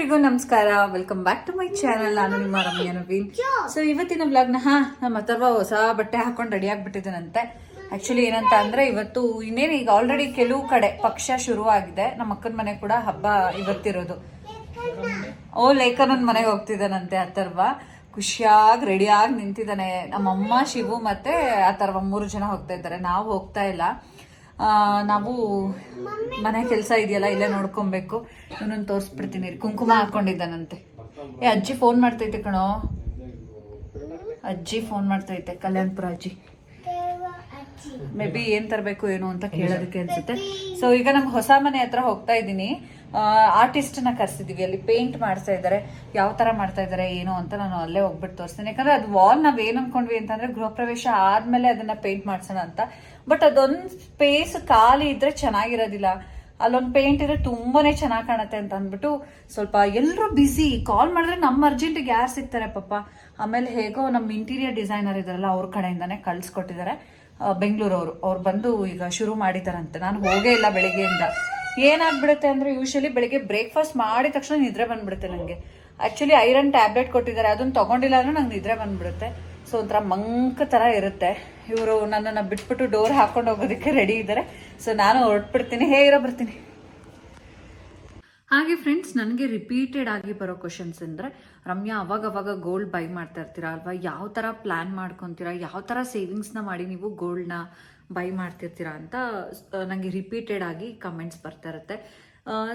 ಎಲ್ರಿಗೂ ನಮಸ್ಕಾರ. Welcome back to my channel. ನಾನು ನಿಮ್ಮ ರಮ್ಯಾ ನವೀನ್. ಸೊ ಇವತ್ತಿನ ವ್ಲಾಗ್ನ ನಮ್ಮ ಅಥರ್ವ ಹೊಸ ಬಟ್ಟೆ ಹಾಕೊಂಡು ರೆಡಿ ಆಗ್ಬಿಟ್ಟಿದ್ದಾನಂತೆ. ಆಕ್ಚುಲಿ ಏನಂತ ಅಂದ್ರೆ ಇವತ್ತು ಇನ್ನೇನು ಈಗ ಆಲ್ರೆಡಿ ಕೆಲವು ಕಡೆ ಪಕ್ಷ ಶುರು ಆಗಿದೆ. ನಮ್ಮ ಅಕ್ಕನ ಮನೆ ಕೂಡ ಹಬ್ಬ ಇವತ್ತಿರೋದು. ಲೇಖನನ್ ಮನೆಗೆ ಹೋಗ್ತಿದ್ದಾನಂತೆ ಅಥರ್ವ. ಖುಷಿಯಾಗಿ ರೆಡಿಯಾಗಿ ನಿಂತಿದ್ದಾನೆ. ನಮ್ಮಮ್ಮ, ಶಿವು ಮತ್ತೆ ಅಥರ್ವ 3 ಜನ ಹೋಗ್ತಾ ಇದ್ದಾರೆ. ನಾವು ಹೋಗ್ತಾ ಇಲ್ಲ. ನಾವು ಮನೆ ಕೆಲಸ ಇದೆಯಲ್ಲ, ಇಲ್ಲೇ ನೋಡ್ಕೊಬೇಕು. ಇವನನ್ನು ತೋರಿಸ್ಬಿಡ್ತೀನಿ. ಕುಂಕುಮ ಹಾಕೊಂಡಿದ್ದಾನಂತೆ. ಅಜ್ಜಿ ಫೋನ್ ಮಾಡ್ತೈತೆ ಕಣೋ. ಅಜ್ಜಿ ಫೋನ್ ಮಾಡ್ತೈತೆ, ಕಲ್ಯಾಣಪುರ ಅಜ್ಜಿ. ಮೇ ಬಿ ಏನ್ ತರಬೇಕು ಏನು ಅಂತ ಕೇಳೋದಕ್ಕೆ ಅನ್ಸುತ್ತೆ. ಸೊ ಈಗ ನಮ್ಗೆ ಹೊಸ ಮನೆ ಹತ್ರ ಹೋಗ್ತಾ ಇದ್ದೀನಿ. ಆರ್ಟಿಸ್ಟ್ ನ ಕರ್ಸಿದೀವಿ. ಅಲ್ಲಿ ಪೇಂಟ್ ಮಾಡ್ತಾ ಇದ್ದಾರೆ. ಯಾವ ತರ ಮಾಡ್ತಾ ಇದಾರೆ ಏನು ಅಂತ ನಾನು ಅಲ್ಲೇ ಹೋಗ್ಬಿಟ್ಟು ತೋರಿಸ್ತೀನಿ. ಯಾಕಂದ್ರೆ ಅದು ವಾಲ್ ನಾವ್ ಏನ್ ಅನ್ಕೊಂಡ್ವಿ ಅಂತಂದ್ರೆ ಗೃಹ ಪ್ರವೇಶ ಆದ್ಮೇಲೆ ಅದನ್ನ ಪೇಂಟ್ ಮಾಡ್ಸೋಣ ಅಂತ. ಬಟ್ ಅದೊಂದ್ ಸ್ಪೇಸ್ ಖಾಲಿ ಇದ್ರೆ ಚೆನ್ನಾಗಿರೋದಿಲ್ಲ. ಅಲ್ಲೊಂದ್ ಪೇಂಟ್ ಇದ್ರೆ ತುಂಬಾನೇ ಚೆನ್ನಾಗಿ ಕಾಣುತ್ತೆ ಅಂತ ಅಂದ್ಬಿಟ್ಟು ಸ್ವಲ್ಪ ಎಲ್ರು ಬಿಸಿ. ಕಾಲ್ ಮಾಡಿದ್ರೆ ನಮ್ಮ ಅರ್ಜೆಂಟ್ಗೆ ಯಾರು ಸಿಗ್ತಾರೆ ಪಾಪ. ಆಮೇಲೆ ಹೇಗೋ ನಮ್ಮ ಇಂಟೀರಿಯರ್ ಡಿಸೈನರ್ ಇದಾರಲ್ಲ, ಅವ್ರ ಕಡೆಯಿಂದಾನೆ ಕಳ್ಸಿಕೊಟ್ಟಿದ್ದಾರೆ. ಬೆಂಗಳೂರವರು ಅವ್ರು ಬಂದು ಈಗ ಶುರು ಮಾಡಿದಾರಂತೆ. ನಾನು ಹೋಗೇ ಇಲ್ಲ ಬೆಳಿಗ್ಗೆಯಿಂದ. ಏನಾಗ್ಬಿಡುತ್ತೆ ಅಂದ್ರೆ ಯೂಶಲಿ ಬೆಳಿಗ್ಗೆ ಬ್ರೇಕ್ಫಾಸ್ಟ್ ಮಾಡಿದ ತಕ್ಷಣ ನಿದ್ರೆ ಬಂದ್ಬಿಡುತ್ತೆ ನಂಗೆ. ಆಕ್ಚುಲಿ ಐರನ್ ಟ್ಯಾಬ್ಲೆಟ್ ಕೊಟ್ಟಿದ್ದಾರೆ, ಅದನ್ನ ತಗೊಂಡಿಲ್ಲ ಅಂದ್ರೆ ನಂಗೆ ನಿದ್ರೆ ಬಂದ್ಬಿಡುತ್ತೆ. ಸೊ ಒಂಥರ ಮಂಕ್ ತರ ಇರುತ್ತೆ. ಇವರು ನನ್ನನ್ನು ಬಿಟ್ಬಿಟ್ಟು ಡೋರ್ ಹಾಕೊಂಡು ಹೋಗೋದಕ್ಕೆ ರೆಡಿ ಇದ್ದಾರೆ. ಸೊ ನಾನು ಹೊರಟ್ಬಿಡ್ತೀನಿ. ಹೇಗಿರೋ ಬರ್ತೀನಿ. ಹಾಗೆ ಫ್ರೆಂಡ್ಸ್, ನನಗೆ ರಿಪೀಟೆಡ್ ಆಗಿ ಬರೋ ಕ್ವಶನ್ಸ್ ಅಂದರೆ, ರಮ್ಯಾ ಅವಾಗ ಗೋಲ್ಡ್ ಬೈ ಮಾಡ್ತಾ ಇರ್ತೀರಾ ಅಲ್ವಾ, ಯಾವ ಥರ ಪ್ಲ್ಯಾನ್ ಮಾಡ್ಕೊತೀರಾ, ಯಾವ ಥರ ಸೇವಿಂಗ್ಸ್ನ ಮಾಡಿ ನೀವು ಗೋಲ್ಡ್ನ ಬೈ ಮಾಡ್ತಿರ್ತೀರಾ ಅಂತ ನನಗೆ ರಿಪೀಟೆಡ್ ಆಗಿ ಕಮೆಂಟ್ಸ್ ಬರ್ತಾ ಇರುತ್ತೆ.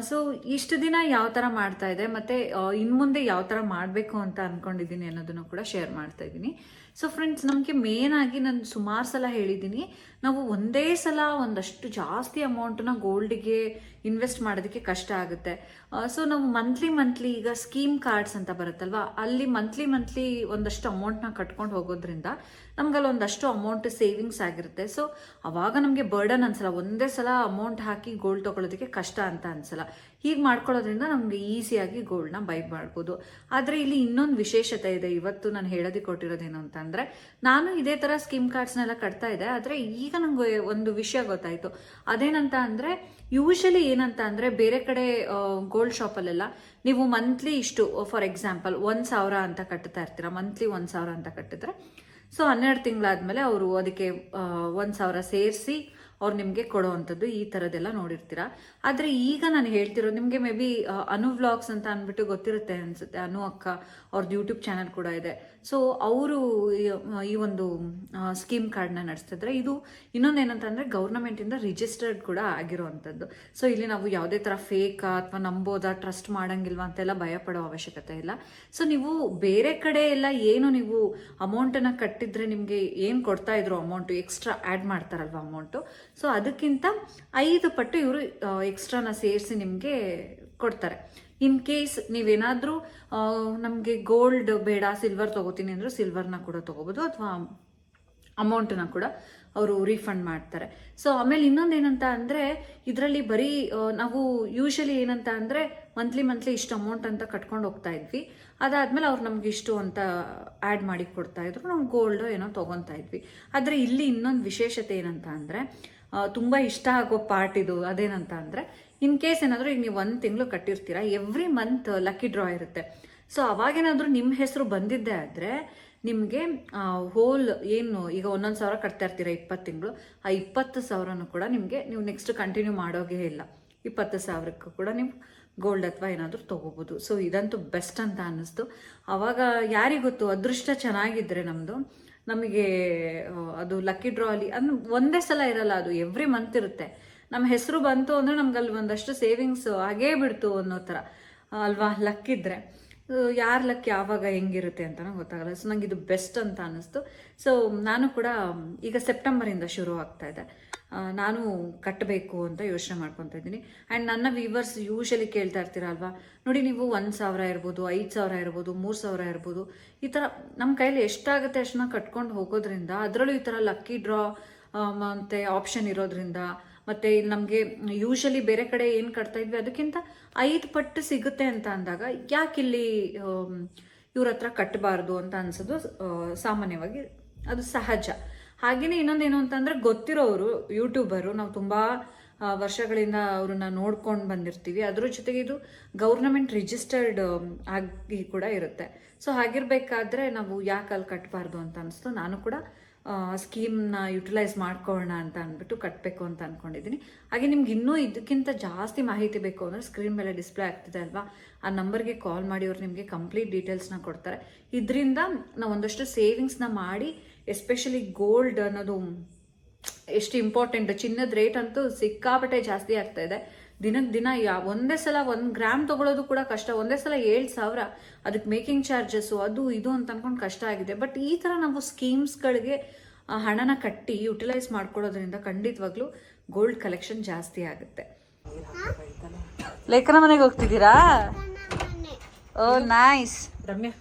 ಸೊ ಇಷ್ಟು ದಿನ ಯಾವ ಥರ ಮಾಡ್ತಾ ಇದೆ ಮತ್ತು ಇನ್ನು ಮುಂದೆ ಯಾವ ಥರ ಮಾಡಬೇಕು ಅಂತ ಅಂದ್ಕೊಂಡಿದ್ದೀನಿ ಅನ್ನೋದನ್ನು ಕೂಡ ಶೇರ್ ಮಾಡ್ತಾ ಇದ್ದೀನಿ. ಸೊ ಫ್ರೆಂಡ್ಸ್, ನಮಗೆ ಮೇನ್ ಆಗಿ ನಾನು ಸುಮಾರು ಸಲ ಹೇಳಿದ್ದೀನಿ, ನಾವು ಒಂದೇ ಸಲ ಒಂದಷ್ಟು ಜಾಸ್ತಿ ಅಮೌಂಟನ್ನ ಗೋಲ್ಡಿಗೆ ಇನ್ವೆಸ್ಟ್ ಮಾಡೋದಕ್ಕೆ ಕಷ್ಟ ಆಗುತ್ತೆ. ಸೊ ನಾವು ಮಂತ್ಲಿ ಈಗ ಸ್ಕೀಮ್ ಕಾರ್ಡ್ಸ್ ಅಂತ ಬರುತ್ತಲ್ವಾ, ಅಲ್ಲಿ ಮಂತ್ಲಿ ಒಂದಷ್ಟು ಅಮೌಂಟ್ನ ಕಟ್ಕೊಂಡು ಹೋಗೋದ್ರಿಂದ ನಮ್ಗಲ್ಲಿ ಒಂದಷ್ಟು ಅಮೌಂಟ್ ಸೇವಿಂಗ್ಸ್ ಆಗಿರುತ್ತೆ. ಸೊ ಅವಾಗ ನಮಗೆ ಬರ್ಡನ್ ಅನ್ಸಲ್ಲ. ಒಂದೇ ಸಲ ಅಮೌಂಟ್ ಹಾಕಿ ಗೋಲ್ಡ್ ತೊಗೊಳೋದಕ್ಕೆ ಕಷ್ಟ ಅಂತ ಅನ್ಸಲ್ಲ. ಹೀಗೆ ಮಾಡ್ಕೊಳ್ಳೋದ್ರಿಂದ ನಮಗೆ ಈಸಿಯಾಗಿ ಗೋಲ್ಡ್ನ ಬೈ ಮಾಡ್ಬೋದು. ಆದರೆ ಇಲ್ಲಿ ಇನ್ನೊಂದು ವಿಶೇಷತೆ ಇದೆ. ಇವತ್ತು ನಾನು ಹೇಳೋದಕ್ಕೆ ಕೊಟ್ಟಿರೋದೇನು ಅಂತ ಅಂದರೆ, ನಾನು ಇದೇ ಥರ ಸ್ಕೀಮ್ ಕಾರ್ಡ್ಸ್ನೆಲ್ಲ ಕಟ್ತಾ ಇದ್ದೆ. ಆದರೆ ಈಗ ನಂಗೆ ಒಂದು ವಿಷಯ ಗೊತ್ತಾಯಿತು. ಅದೇನಂತ ಅಂದರೆ, ಯೂಶಲಿ ಏನಂತ ಅಂದರೆ, ಬೇರೆ ಕಡೆ ಗೋಲ್ಡ್ ಶಾಪಲ್ಲೆಲ್ಲ ನೀವು ಮಂತ್ಲಿ ಇಷ್ಟು, ಫಾರ್ ಎಕ್ಸಾಂಪಲ್ 1,000 ಅಂತ ಕಟ್ತಾ ಇರ್ತೀರ. ಮಂತ್ಲಿ 1,000 ಅಂತ ಕಟ್ಟಿದ್ರೆ, ಸೊ 12 ತಿಂಗಳಾದ್ಮೇಲೆ ಅವರು ಅದಕ್ಕೆ 1,000 ಸೇರಿಸಿ ಅವ್ರು ನಿಮಗೆ ಕೊಡೋ ಅಂಥದ್ದು ಈ ಥರದ್ದೆಲ್ಲ ನೋಡಿರ್ತೀರ. ಆದರೆ ಈಗ ನಾನು ಹೇಳ್ತಿರೋದು ನಿಮಗೆ ಮೇ ಬಿ ಅನು ವ್ಲಾಗ್ಸ್ ಅಂತ ಅಂದ್ಬಿಟ್ಟು ಗೊತ್ತಿರುತ್ತೆ ಅನ್ಸುತ್ತೆ. ಅನು ಅಕ್ಕ ಅವ್ರದ್ದು ಯೂಟ್ಯೂಬ್ ಚಾನಲ್ ಕೂಡ ಇದೆ. ಸೊ ಅವರು ಈ ಒಂದು ಸ್ಕೀಮ್ ಕಾರ್ಡ್ನ ನಡೆಸ್ತಿದ್ರೆ, ಇದು ಇನ್ನೊಂದೇನಂತ ಅಂದರೆ ಗೌರ್ನಮೆಂಟಿಂದ ರಿಜಿಸ್ಟರ್ಡ್ ಕೂಡ ಆಗಿರುವಂಥದ್ದು. ಸೊ ಇಲ್ಲಿ ನಾವು ಯಾವುದೇ ಥರ ಫೇಕಾ ಅಥವಾ ನಂಬೋದಾ, ಟ್ರಸ್ಟ್ ಮಾಡಂಗಿಲ್ವಾ ಅಂತೆಲ್ಲ ಭಯ ಪಡೋ ಅವಶ್ಯಕತೆ ಇಲ್ಲ. ಸೊ ನೀವು ಬೇರೆ ಕಡೆ ಎಲ್ಲ ಏನು ನೀವು ಅಮೌಂಟನ್ನು ಕಟ್ಟಿದ್ರೆ ನಿಮಗೆ ಏನು ಕೊಡ್ತಾ ಇದ್ರು ಅಮೌಂಟು, ಎಕ್ಸ್ಟ್ರಾ ಆ್ಯಡ್ ಮಾಡ್ತಾರಲ್ವ ಅಮೌಂಟು, ಸೊ ಅದಕ್ಕಿಂತ 5 ಪಟ್ಟು ಇವರು ಎಕ್ಸ್ಟ್ರಾನ ಸೇರಿಸಿ ನಿಮಗೆ ಕೊಡ್ತಾರೆ. ಇನ್ ಕೇಸ್ ನೀವೇನಾದರೂ ನಮಗೆ ಗೋಲ್ಡ್ ಬೇಡ, ಸಿಲ್ವರ್ ತಗೋತೀನಿ ಅಂದ್ರೆ ಸಿಲ್ವರ್ನ ಕೂಡ ತಗೋಬೋದು, ಅಥವಾ ಅಮೌಂಟನ್ನ ಕೂಡ ಅವರು ರೀಫಂಡ್ ಮಾಡ್ತಾರೆ. ಸೊ ಆಮೇಲೆ ಇನ್ನೊಂದೇನಂತ ಅಂದರೆ, ಇದರಲ್ಲಿ ಬರೀ ನಾವು ಯೂಶಲಿ ಏನಂತ ಅಂದರೆ ಮಂತ್ಲಿ ಇಷ್ಟು ಅಮೌಂಟ್ ಅಂತ ಕಟ್ಕೊಂಡು ಹೋಗ್ತಾ ಇದ್ವಿ. ಅದಾದ್ಮೇಲೆ ಅವ್ರು ನಮ್ಗೆ ಇಷ್ಟು ಅಂತ ಆ್ಯಡ್ ಮಾಡಿ ಕೊಡ್ತಾ ಇದ್ರು, ನಾವು ಗೋಲ್ಡ್ ಏನೋ ತೊಗೊತಾ ಇದ್ವಿ. ಆದರೆ ಇಲ್ಲಿ ಇನ್ನೊಂದು ವಿಶೇಷತೆ ಏನಂತ ಅಂದರೆ, ತುಂಬ ಇಷ್ಟ ಆಗೋ ಪಾರ್ಟ್ ಇದು. ಅದೇನಂತ ಅಂದರೆ, ಇನ್ ಕೇಸ್ ಏನಾದರೂ ಈಗ ನೀವು 1 ತಿಂಗಳು ಕಟ್ಟಿರ್ತೀರಾ, ಎವ್ರಿ ಮಂತ್ ಲಕ್ಕಿ ಡ್ರಾ ಇರುತ್ತೆ. ಸೊ ಅವಾಗೇನಾದರೂ ನಿಮ್ಮ ಹೆಸರು ಬಂದಿದ್ದೆ ಆದರೆ ನಿಮಗೆ ಹೋಲ್ ಏನು ಈಗ 1,000 ಕಟ್ತಾ ಇರ್ತೀರಾ 20 ತಿಂಗಳು, ಆ 20,000 ಕೂಡ ನಿಮಗೆ, ನೀವು ನೆಕ್ಸ್ಟ್ ಕಂಟಿನ್ಯೂ ಮಾಡೋಗೇ ಇಲ್ಲ, 20,000ಕ್ಕೂ ಕೂಡ ನೀವು ಗೋಲ್ಡ್ ಅಥವಾ ಏನಾದರೂ ತೊಗೋಬೋದು. ಸೊ ಇದಂತೂ ಬೆಸ್ಟ್ ಅಂತ ಅನ್ನಿಸ್ತು. ಆವಾಗ ಯಾರಿಗೊತ್ತು, ಅದೃಷ್ಟ ಚೆನ್ನಾಗಿದ್ರೆ ನಮಗೆ ಅದು ಲಕ್ಕಿ ಡ್ರಾ ಅಲ್ಲಿ ಒಂದೇ ಸಲ ಇರಲ್ಲ, ಅದು ಎವ್ರಿ ಮಂತ್ ಇರುತ್ತೆ. ನಮ್ಮ ಹೆಸರು ಬಂತು ಅಂದರೆ ನಮ್ಗಲ್ಲಿ ಒಂದಷ್ಟು ಸೇವಿಂಗ್ಸ್ ಆಗೇ ಬಿಡ್ತು ಅನ್ನೋ ಥರ ಅಲ್ವಾ, ಲಕ್ಕಿದ್ರೆ. ಯಾರ ಲಕ್ ಯಾವಾಗ ಹೆಂಗಿರುತ್ತೆ ಅಂತಲೂ ಗೊತ್ತಾಗಲ್ಲ. ಸೊ ನಂಗೆ ಇದು ಬೆಸ್ಟ್ ಅಂತ ಅನ್ನಿಸ್ತು. ಸೊ ನಾನು ಕೂಡ ಈಗ ಸೆಪ್ಟೆಂಬರಿಂದ ಶುರು ಆಗ್ತಾ ಇದೆ. ನಾನು ಕಟ್ಟಬೇಕು ಅಂತ ಯೋಚನೆ ಮಾಡ್ಕೊತಾ ಇದ್ದೀನಿ. ಆ್ಯಂಡ್ ನನ್ನ ವ್ಯೂವರ್ಸ್ ಯೂಶಲಿ ಕೇಳ್ತಾ ಇರ್ತೀರ ಅಲ್ವಾ, ನೋಡಿ ನೀವು 1,000 ಇರ್ಬೋದು, 5,000 ಇರ್ಬೋದು, 3,000 ಇರ್ಬೋದು, ಈ ಥರ ನಮ್ಮ ಕೈಲಿ ಎಷ್ಟಾಗುತ್ತೆ ಅಷ್ಟನ್ನ ಕಟ್ಕೊಂಡು ಹೋಗೋದ್ರಿಂದ, ಅದರಲ್ಲೂ ಈ ಥರ ಲಕ್ಕಿ ಡ್ರಾ ಮತ್ತು ಆಪ್ಷನ್ ಇರೋದ್ರಿಂದ, ಮತ್ತು ಇಲ್ಲಿ ನಮಗೆ ಯೂಶಲಿ ಬೇರೆ ಕಡೆ ಏನು ಕಟ್ತಾ ಇದ್ವಿ ಅದಕ್ಕಿಂತ 5 ಪಟ್ಟು ಸಿಗುತ್ತೆ ಅಂತ ಅಂದಾಗ, ಯಾಕಿಲ್ಲಿ ಇವ್ರ ಹತ್ರ ಕಟ್ಟಬಾರ್ದು ಅಂತ ಅನ್ಸೋದು ಸಾಮಾನ್ಯವಾಗಿ ಅದು ಸಹಜ. ಹಾಗೆಯೇ ಇನ್ನೊಂದೇನು ಅಂತಂದರೆ, ಗೊತ್ತಿರೋರು ಯೂಟ್ಯೂಬರು ನಾವು ತುಂಬ ವರ್ಷಗಳಿಂದ ಅವ್ರನ್ನ ನೋಡ್ಕೊಂಡು ಬಂದಿರ್ತೀವಿ. ಅದ್ರ ಜೊತೆಗೆ ಇದು ಗೌರ್ನಮೆಂಟ್ ರಿಜಿಸ್ಟರ್ಡ್ ಆಗಿ ಕೂಡ ಇರುತ್ತೆ. ಸೊ ಹಾಗಿರ್ಬೇಕಾದ್ರೆ ನಾವು ಯಾಕೆ ಅಲ್ಲಿ ಕಟ್ಟಬಾರ್ದು ಅಂತ ಅನಿಸ್ತು. ನಾನು ಕೂಡ ಸ್ಕೀಮ್ನ ಯುಟಿಲೈಸ್ ಮಾಡ್ಕೊಳ್ಳೋಣ ಅಂತ ಅಂದ್ಬಿಟ್ಟು ಕಟ್ಟಬೇಕು ಅಂತ ಅಂದ್ಕೊಂಡಿದ್ದೀನಿ. ಹಾಗೆ ನಿಮ್ಗೆ ಇನ್ನೂ ಇದಕ್ಕಿಂತ ಜಾಸ್ತಿ ಮಾಹಿತಿ ಬೇಕು ಅಂದರೆ ಸ್ಕ್ರೀನ್ ಮೇಲೆ ಡಿಸ್ಪ್ಲೇ ಆಗ್ತಿದೆ ಅಲ್ವಾ, ಆ ನಂಬರ್ಗೆ ಕಾಲ್ ಮಾಡಿ ಅವ್ರು ನಿಮಗೆ ಕಂಪ್ಲೀಟ್ ಡೀಟೇಲ್ಸ್ನ ಕೊಡ್ತಾರೆ. ಇದರಿಂದ ನಾವು ಒಂದಷ್ಟು ಸೇವಿಂಗ್ಸ್ನ ಮಾಡಿ, ಎಸ್ಪೆಷಲಿ ಗೋಲ್ಡ್ ಅನ್ನೋದು ಎಷ್ಟು ಇಂಪಾರ್ಟೆಂಟ್. ಚಿನ್ನದ ರೇಟ್ ಅಂತೂ ಸಿಕ್ಕಾಪಟ್ಟೆ ಜಾಸ್ತಿ ಆಗ್ತಾ ಇದೆ ದಿನಕ್ಕೆ ದಿನ. ಒಂದೇ ಸಲ 1 ಗ್ರಾಮ್ ತಗೊಳ್ಳೋದು ಕೂಡ ಕಷ್ಟ. ಒಂದೇ ಸಲ 7,000, ಅದಕ್ಕೆ ಮೇಕಿಂಗ್ ಚಾರ್ಜಸ್ಸು ಅದು ಇದು ಅಂತ ಅನ್ಕೊಂಡು ಕಷ್ಟ ಆಗಿದೆ. ಬಟ್ ಈ ಥರ ನಾವು ಸ್ಕೀಮ್ಸ್ಗಳಿಗೆ ಹಣನ ಕಟ್ಟಿ ಯುಟಿಲೈಸ್ ಮಾಡ್ಕೊಳ್ಳೋದ್ರಿಂದ ಖಂಡಿತವಾಗ್ಲೂ ಗೋಲ್ಡ್ ಕಲೆಕ್ಷನ್ ಜಾಸ್ತಿ ಆಗುತ್ತೆ. ಲೇಖನ ಮನೆಗೆ ಹೋಗ್ತಿದ್ದೀರಾ? ಓ ನೈಸ್. ರಮ್ಯಾ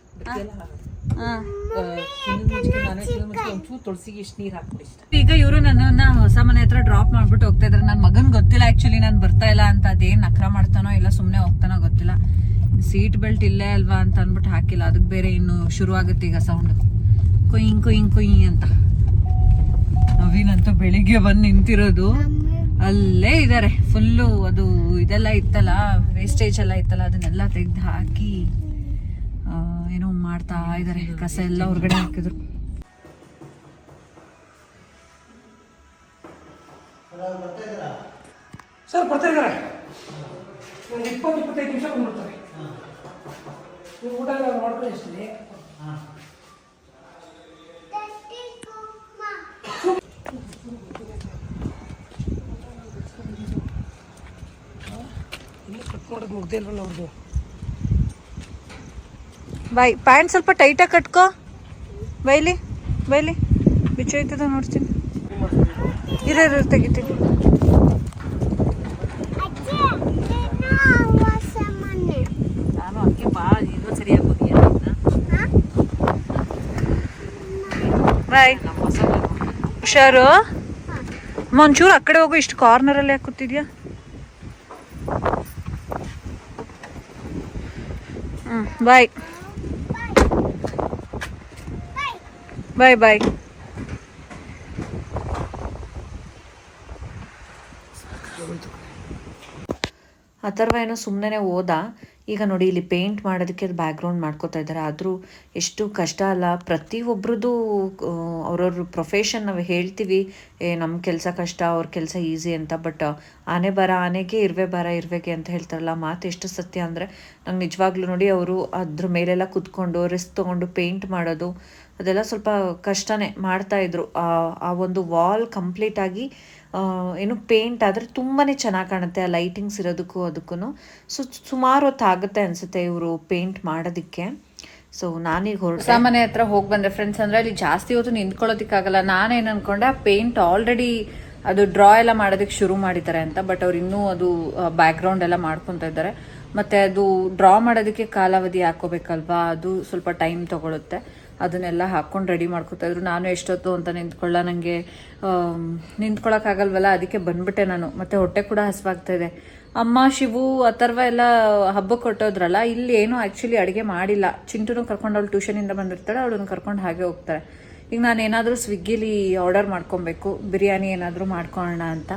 ತುಳಸಿಗೆ ಇಷ್ಟು ನೀರು ಹಾಕ್ಬಿಡಿ. ಈಗ ಇವರು ನನ್ನನ್ನ ಹೊಸ ಮನೆ ಹತ್ರ ಡ್ರಾಪ್ ಮಾಡ್ಬಿಟ್ಟು ಹೋಗ್ತಾ ಇದ್ರೆ. ನನ್ನ ಮಗನ್ ಗೊತ್ತಿಲ್ಲ ಆಕ್ಚುಲಿ ನಾನು ಬರ್ತಾ ಇಲ್ಲ ಅಂತ. ಅದೇನ್ ನಕ್ರ ಮಾಡ್ತಾನೋ ಇಲ್ಲ ಸುಮ್ನೆ ಹೋಗ್ತಾನೋ ಗೊತ್ತಿಲ್ಲ. ಸೀಟ್ ಬೆಲ್ಟ್ ಇಲ್ಲೇ ಅಲ್ವಾ ಅಂತ ಅನ್ಬಿಟ್ಟು ಹಾಕಿಲ್ಲ. ಅದಕ್ಕೆ ಬೇರೆ ಇನ್ನು ಶುರು ಆಗುತ್ತೆ ಈಗ ಸೌಂಡ್, ಕೊಯ್ಯಿಂಗ್ ಕೊಯ್ಯಿಂಗ್ ಕೊಯ್ಯಿ ಅಂತ. ನವೀನಂತೂ ಬೆಳಿಗ್ಗೆ ಬಂದು ನಿಂತಿರೋದು ಅಲ್ಲೇ ಇದಾರೆ. ಫುಲ್ಲು ಅದು ಇದೆಲ್ಲ ಇತ್ತಲ್ಲ, ವೇಸ್ಟೇಜ್ ಎಲ್ಲ ಇತ್ತಲ್ಲ, ಅದನ್ನೆಲ್ಲ ತೆಗ್ದು ಹಾಕಿ ಏನೋ ಮಾಡ್ತಾ ಇದಾರೆ. ಕಸ ಎಲ್ಲ ಹೊರಗಡೆ ಹಾಕಿದ್ರು. ಸರ್ ಬರ್ತಾ ಇದ್ದಾರೆ. ಒಂದು 20-25 ನಿಮಿಷ ಬಂದ್ಬಿಡ್ತಾರೆ. ನೀವು ಊಟ ಮಾಡ್ಕೊಳ್ಳಿ ಅಷ್ಟೇ. ಇನ್ನೂ ಕಟ್ ಮಾಡೋದು ಮುಗ್ದೇ ಇಲ್ವಲ್ಲ ಅವ್ರದ್ದು. ಬಾಯ್ ಪ್ಯಾಂಟ್ ಸ್ವಲ್ಪ ಟೈಟಾಗಿ ಕಟ್ಕೋ. ಬೈಲಿ ಬೈಲಿ ಬಿಚ್ಚೋಯ್ತದ ನೋಡ್ತೀನಿ. ಇರೋ ತೆಗಿತೀನಿ. ನಾನು ಅದಕ್ಕೆ ಭಾಳ ಇದು ಸರಿಯಾಗಿ ಬಾಯ್. ಹುಷಾರು. ಒಂಚೂರು ಆ ಕಡೆ ಹೋಗು. ಇಷ್ಟು ಕಾರ್ನರಲ್ಲಿ ಯಾಕೆ ಕೂತಿದ್ಯಾ? ಬಾಯ್ ಬಾಯ್ ಬಾಯ್. ಅಥರ್ವ ಏನೋ ಸುಮ್ಮನೆ ಹೋದ. ಈಗ ನೋಡಿ ಇಲ್ಲಿ ಪೇಂಟ್ ಮಾಡೋದಕ್ಕೆ ಬ್ಯಾಕ್ಗ್ರೌಂಡ್ ಮಾಡ್ಕೋತಾ ಇದ್ದಾರೆ. ಆದರೂ ಎಷ್ಟು ಕಷ್ಟ ಅಲ್ಲ. ಪ್ರತಿಯೊಬ್ಬರದ್ದು ಅವ್ರವ್ರ ಪ್ರೊಫೆಷನ್. ನಾವು ಹೇಳ್ತೀವಿ ನಮ್ಮ ಕೆಲಸ ಕಷ್ಟ, ಅವ್ರ ಕೆಲಸ ಈಸಿ ಅಂತ. ಬಟ್ ಆನೆ ಬರ ಆನೆಗೆ, ಇರುವೆ ಬರ ಇರುವೆಗೆ ಅಂತ ಹೇಳ್ತಾರಲ್ಲ, ಮಾತು ಎಷ್ಟು ಸತ್ಯ ಅಂದರೆ ನಂಗೆ ನಿಜವಾಗ್ಲೂ ನೋಡಿ ಅವರು ಅದ್ರ ಮೇಲೆಲ್ಲ ಕುತ್ಕೊಂಡು ರಿಸ್ಕ್ ತೊಗೊಂಡು ಪೇಂಟ್ ಮಾಡೋದು ಅದೆಲ್ಲ ಸ್ವಲ್ಪ ಕಷ್ಟನೇ ಮಾಡ್ತಾಯಿದ್ರು. ಆ ಒಂದು ವಾಲ್ ಕಂಪ್ಲೀಟಾಗಿ ಏನು ಪೇಂಟ್ ಆದರೆ ತುಂಬಾ ಚೆನ್ನಾಗಿ ಕಾಣುತ್ತೆ. ಆ ಲೈಟಿಂಗ್ಸ್ ಇರೋದಕ್ಕೂ ಅದಕ್ಕೂ ಸುಮಾರು ಹೊತ್ತು ಆಗುತ್ತೆ ಅನಿಸುತ್ತೆ ಇವರು ಪೇಂಟ್ ಮಾಡೋದಕ್ಕೆ. ಸೊ ನಾನೀಗ ಹೊಸ ಮನೆ ಹತ್ರ ಹೋಗಿ ಬಂದೆ ಫ್ರೆಂಡ್ಸ್. ಅಂದರೆ ಅಲ್ಲಿ ಜಾಸ್ತಿ ಹೊತ್ತು ನಿಂತ್ಕೊಳ್ಳೋದಕ್ಕಾಗಲ್ಲ. ನಾನೇನು ಅಂದ್ಕೊಂಡೆ, ಆ ಪೇಂಟ್ ಆಲ್ರೆಡಿ ಅದು ಡ್ರಾ ಎಲ್ಲ ಮಾಡೋದಕ್ಕೆ ಶುರು ಮಾಡಿದ್ದಾರೆ ಅಂತ. ಬಟ್ ಅವ್ರು ಇನ್ನೂ ಅದು ಬ್ಯಾಕ್ಗ್ರೌಂಡ್ ಎಲ್ಲ ಮಾಡ್ಕೊತಾ ಇದ್ದಾರೆ. ಮತ್ತು ಅದು ಡ್ರಾ ಮಾಡೋದಕ್ಕೆ ಕಾಲಾವಧಿ ಹಾಕೋಬೇಕಲ್ವಾ, ಅದು ಸ್ವಲ್ಪ ಟೈಮ್ ತೊಗೊಳುತ್ತೆ. ಅದನ್ನೆಲ್ಲ ಹಾಕ್ಕೊಂಡು ರೆಡಿ ಮಾಡ್ಕೊತಾ ಇದ್ರು. ನಾನು ಎಷ್ಟೊತ್ತು ಅಂತ ನನಗೆ ನಿಂತ್ಕೊಳ್ಳೋಕ್ಕಾಗಲ್ವಲ್ಲ, ಅದಕ್ಕೆ ಬಂದ್ಬಿಟ್ಟೆ ನಾನು. ಮತ್ತು ಹೊಟ್ಟೆ ಕೂಡ ಹಸಿವಾಗ್ತಾ ಇದೆ. ಅಮ್ಮ, ಶಿವು, ಅಥರ್ವ ಎಲ್ಲ ಹಬ್ಬಕ್ಕೆ ಹೊಟ್ಟೋದ್ರಲ್ಲ. ಇಲ್ಲಿ ಏನು ಆ್ಯಕ್ಚುಲಿ ಅಡುಗೆ ಮಾಡಿಲ್ಲ. ಚಿಂಟುನು ಕರ್ಕೊಂಡು ಅವಳು ಟ್ಯೂಷನಿಂದ ಬಂದಿರ್ತಾಳೆ, ಅವಳನ್ನ ಕರ್ಕೊಂಡು ಹಾಗೆ ಹೋಗ್ತಾರೆ. ಈಗ ನಾನು ಏನಾದರೂ ಸ್ವಿಗ್ಗಿಲಿ ಆರ್ಡರ್ ಮಾಡ್ಕೊಬೇಕು, ಬಿರಿಯಾನಿ ಏನಾದರೂ ಮಾಡ್ಕೊಳ್ಳೋಣ ಅಂತ.